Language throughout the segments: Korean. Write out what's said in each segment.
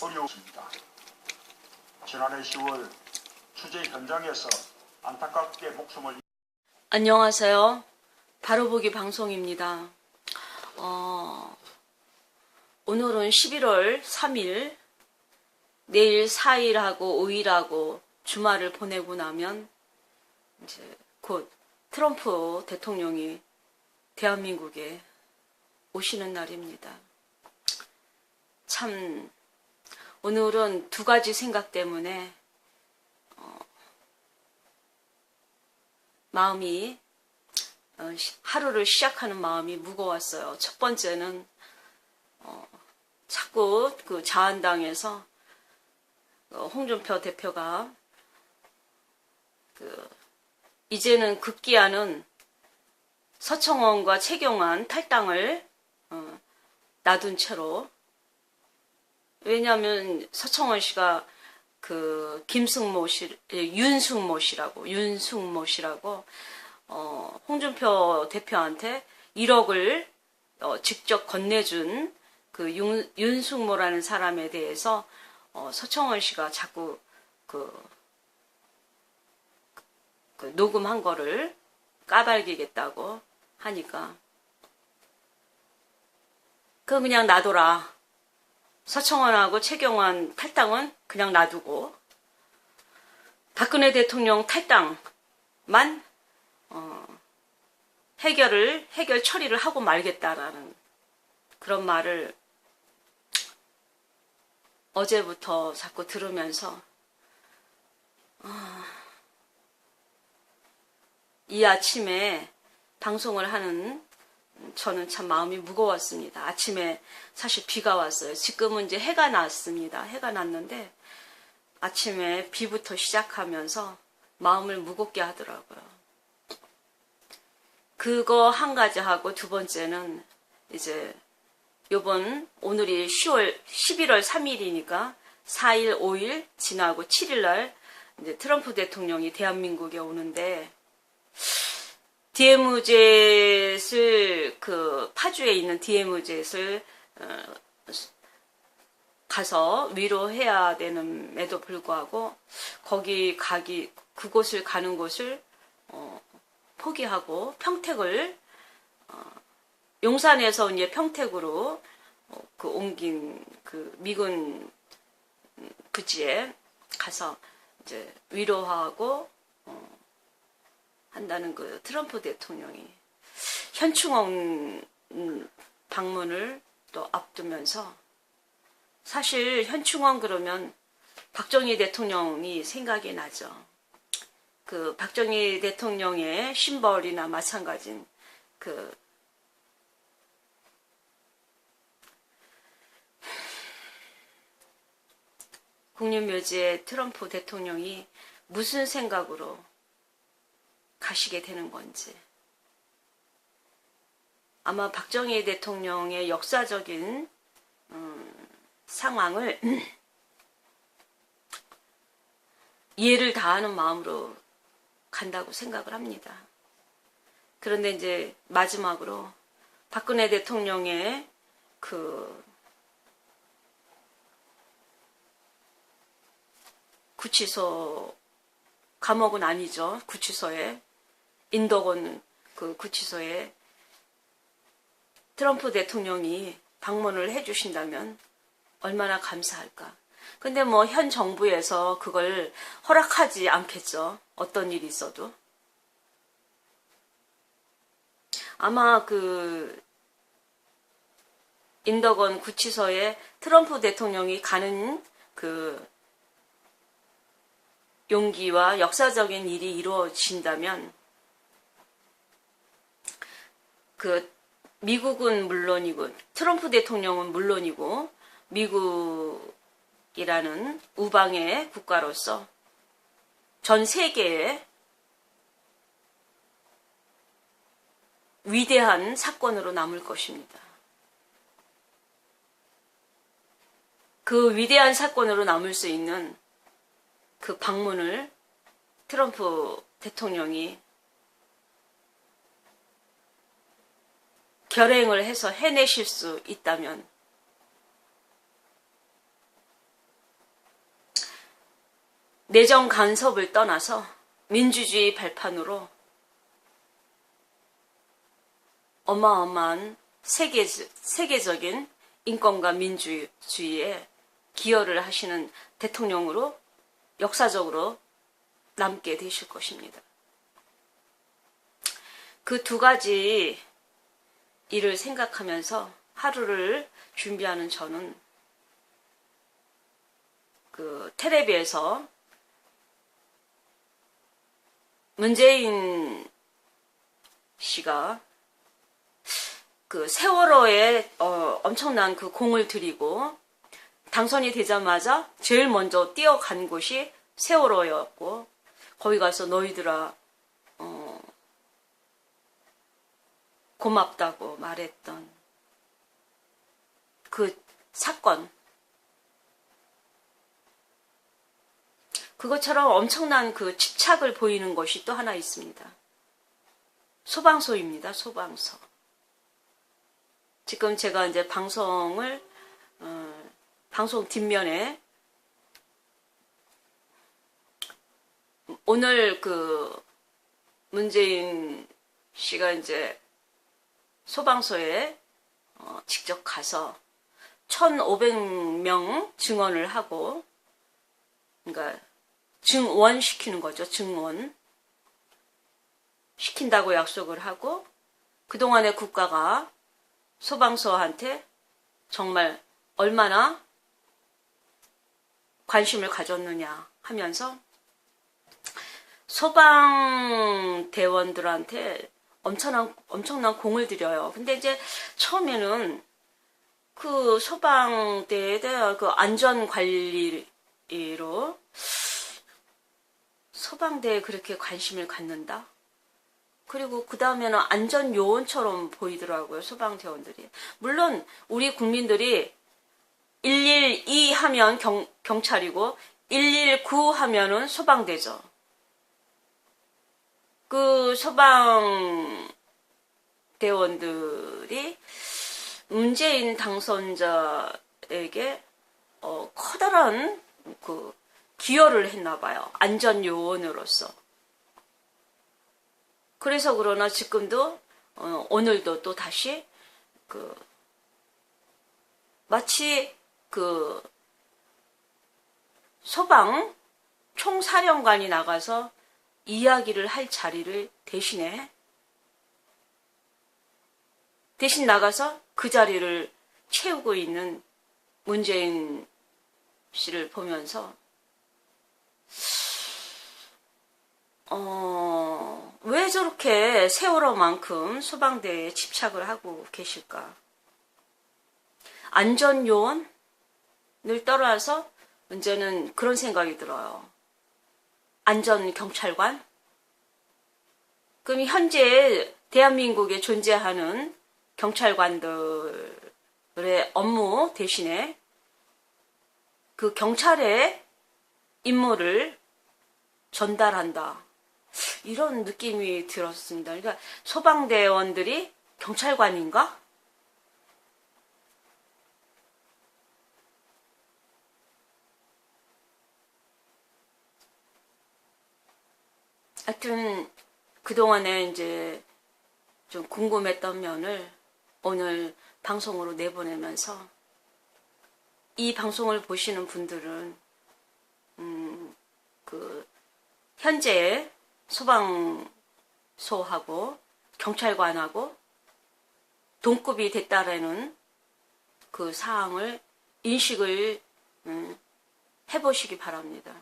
어려웠습니다. 지난해 10월 취재 현장에서 안타깝게 목숨을 안녕하세요. 바로보기 방송입니다. 오늘은 11월 3일, 내일 4일하고 5일하고 주말을 보내고 나면 이제 곧 트럼프 대통령이 대한민국에 오시는 날입니다. 참 오늘은 두 가지 생각 때문에 마음이 하루를 시작하는 마음이 무거웠어요. 첫 번째는 자꾸 그 자한당에서 홍준표 대표가 이제는 급기야는 서청원과 최경환 탈당을 놔둔 채로, 왜냐하면 서청원 씨가 그 김승모 씨, 윤승모 씨라고 홍준표 대표한테 1억을 직접 건네준 그 윤승모라는 사람에 대해서 서청원 씨가 자꾸 그 녹음한 거를 까발리겠다고 하니까 그냥 놔둬라. 서청원하고 최경환 탈당은 그냥 놔두고 박근혜 대통령 탈당만 해결 처리를 하고 말겠다라는 그런 말을 어제부터 자꾸 들으면서 이 아침에 방송을 하는 저는 참 마음이 무거웠습니다. 아침에 사실 비가 왔어요. 지금은 이제 해가 났습니다. 해가 났는데 아침에 비부터 시작하면서 마음을 무겁게 하더라고요. 그거 한 가지 하고, 두 번째는 이제 오늘이 11월 3일이니까 4일, 5일 지나고 7일날 이제 트럼프 대통령이 대한민국에 오는데, DMZ를 파주에 있는 DMZ를 가서 위로해야 됨에도 불구하고 그곳을 가는 곳을 포기하고 평택을 용산에서 이제 평택으로 옮긴 미군 부지에 가서 이제 위로하고 한다는 트럼프 대통령이 현충원 방문을 또 앞두면서, 사실 현충원 그러면 박정희 대통령이 생각이 나죠. 박정희 대통령의 심벌이나 마찬가지인 국립묘지에 트럼프 대통령이 무슨 생각으로 가시게 되는 건지. 아마 박정희 대통령의 역사적인 상황을 이해를 다하는 마음으로 간다고 생각을 합니다. 그런데 이제 마지막으로 박근혜 대통령의 구치소, 감옥은 아니죠. 구치소에, 인덕원 구치소에 트럼프 대통령이 방문을 해주신다면 얼마나 감사할까. 근데 현 정부에서 그걸 허락하지 않겠죠. 어떤 일이 있어도. 아마 인덕원 구치소에 트럼프 대통령이 가는 용기와 역사적인 일이 이루어진다면 미국은 물론이고 트럼프 대통령은 물론이고 미국이라는 우방의 국가로서 전 세계에 위대한 사건으로 남을 것입니다. 그 위대한 사건으로 남을 수 있는 그 방문을 트럼프 대통령이 결행을 해서 해내실 수 있다면 내정 간섭을 떠나서 민주주의 발판으로 어마어마한 세계적인 인권과 민주주의에 기여를 하시는 대통령으로 역사적으로 남게 되실 것입니다. 그 두 가지 일을 생각하면서 하루를 준비하는 저는 그 텔레비에서 문재인 씨가 그 세월호에 엄청난 그 공을 들이고 당선이 되자마자 제일 먼저 뛰어간 곳이 세월호였고, 거기 가서 너희들아 고맙다고 말했던 그 사건, 그것처럼 엄청난 그 집착을 보이는 것이 또 하나 있습니다. 소방서입니다. 소방서. 지금 제가 이제 방송 뒷면에 오늘 그 문재인 씨가 이제 소방서에 직접 가서 1,500명 증언을 하고, 그러니까 증원시키는 거죠. 증원 시킨다고 약속을 하고, 그동안에 국가가 소방서한테 정말 얼마나 관심을 가졌느냐 하면서 소방대원들한테 엄청난 공을 들여요. 근데 이제 처음에는 그 소방대에 대한 그 안전관리로 소방대에 그렇게 관심을 갖는다? 그리고 그 다음에는 안전요원처럼 보이더라고요, 소방대원들이. 물론 우리 국민들이 112 하면 경찰이고 119 하면은 소방대죠. 그 소방대원들이 문재인 당선자에게 커다란 그 기여를 했나 봐요. 안전요원으로서. 그래서 그러나 지금도 오늘도 또 다시 마치 그 소방 총사령관이 나가서 이야기를 할 자리를 대신 나가서 그 자리를 채우고 있는 문재인 씨를 보면서 왜 저렇게 세월호만큼 소방대에 집착을 하고 계실까? 안전요원을 떠나서 이제는 그런 생각이 들어요. 안전경찰관? 그럼 현재 대한민국에 존재하는 경찰관들의 업무 대신에 그 경찰의 임무를 전달한다. 이런 느낌이 들었습니다. 그러니까 소방대원들이 경찰관인가? 하여튼 그동안에 이제 좀 궁금했던 면을 오늘 방송으로 내보내면서 이 방송을 보시는 분들은 그 현재 소방서하고 경찰관하고 동급이 됐다라는 그 사항을 인식을 해보시기 바랍니다.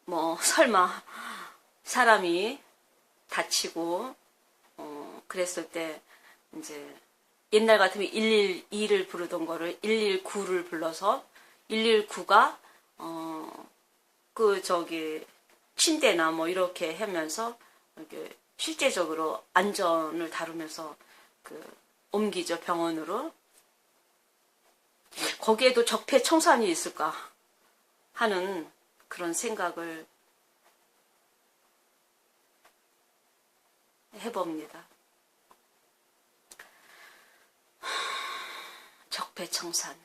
뭐 설마 사람이 다치고 그랬을 때 이제 옛날 같으면 112를 부르던 거를 119를 불러서 119가 침대나 뭐 이렇게 하면서 이렇게 실제적으로 안전을 다루면서 옮기죠, 병원으로. 거기에도 적폐청산이 있을까 하는 그런 생각을 해봅니다. 적폐청산.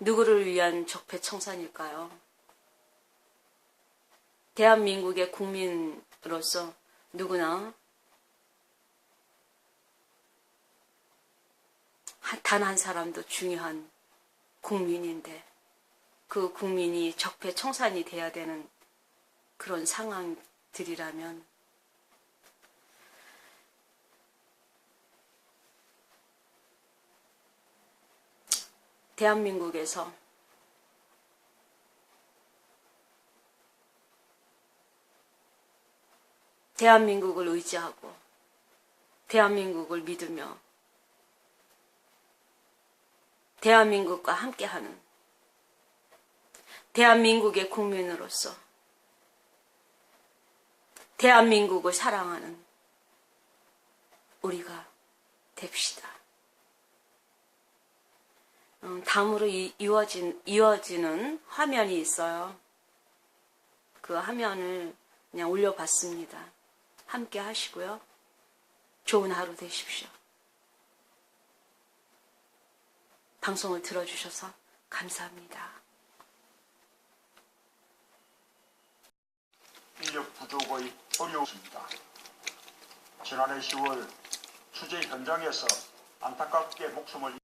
누구를 위한 적폐청산일까요? 대한민국의 국민으로서 누구나 단 한 사람도 중요한 국민인데 그 국민이 적폐청산이 돼야 되는 그런 상황들이라면 대한민국에서 대한민국을 의지하고 대한민국을 믿으며 대한민국과 함께하는 대한민국의 국민으로서 대한민국을 사랑하는 우리가 됩시다. 다음으로 이어지는 화면이 있어요. 그 화면을 그냥 올려봤습니다. 함께 하시고요. 좋은 하루 되십시오. 방송을 들어주셔서 감사합니다. 인력 부족의 어려움입니다. 지난해 10월 취재 현장에서 안타깝게 목숨을